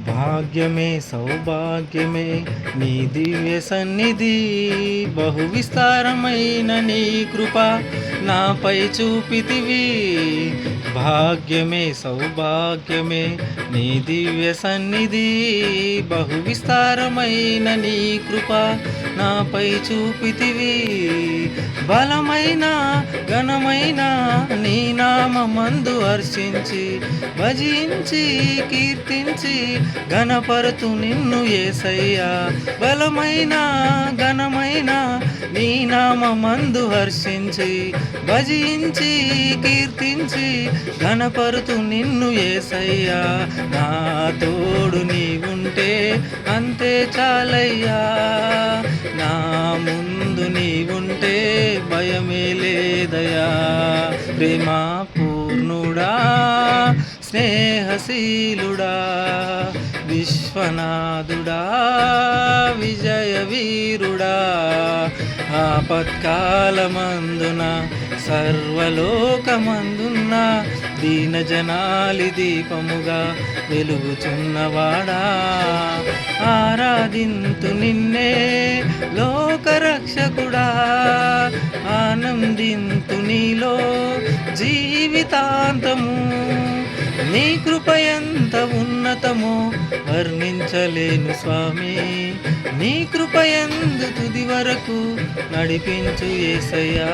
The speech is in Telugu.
భాగ్యమే సౌభాగ్యమే నీ దివ్య సన్నిధి, బహు విస్తారమైన నీ కృప నాపై చూపితివి. భాగ్యమే సౌభాగ్యమే నీ దివ్య సన్నిధి, బహు విస్తారమైన నీ కృప నాపై చూపితివి. బలమైన ఘనమైన నీ నామమందు హర్షించి భజించి కీర్తించి ఘనపరతు నిన్ను యేసయ్యా. బలమైన ఘనమైన నీ నామమందు హర్షించి భజించి కీర్తించి ఘనపరతు నిన్ను యేసయ్యా. నా తోడు నీవుంటే అంతే చాలయ్యా, నా ముందు నీవుంటే భయమే లేదయా. ప్రేమా పూర్ణుడా స్నేహశీలుడా విశ్వనాథుడా విజయ వీరుడా, ఆపత్కాలమందున సర్వలోకమందున్న దీనజనాలి దీపముగా వెలుగుచున్నవాడా. ఆరాధింతు నిన్నే లోకరక్షకుడా, ఆనందింతు నీలో జీవితాంతము. నీ కృప ఎంత ఉన్నతమో వర్ణించలేను స్వామి, నీ కృప యందు తుది వరకు నడిపించు యేసయ్యా.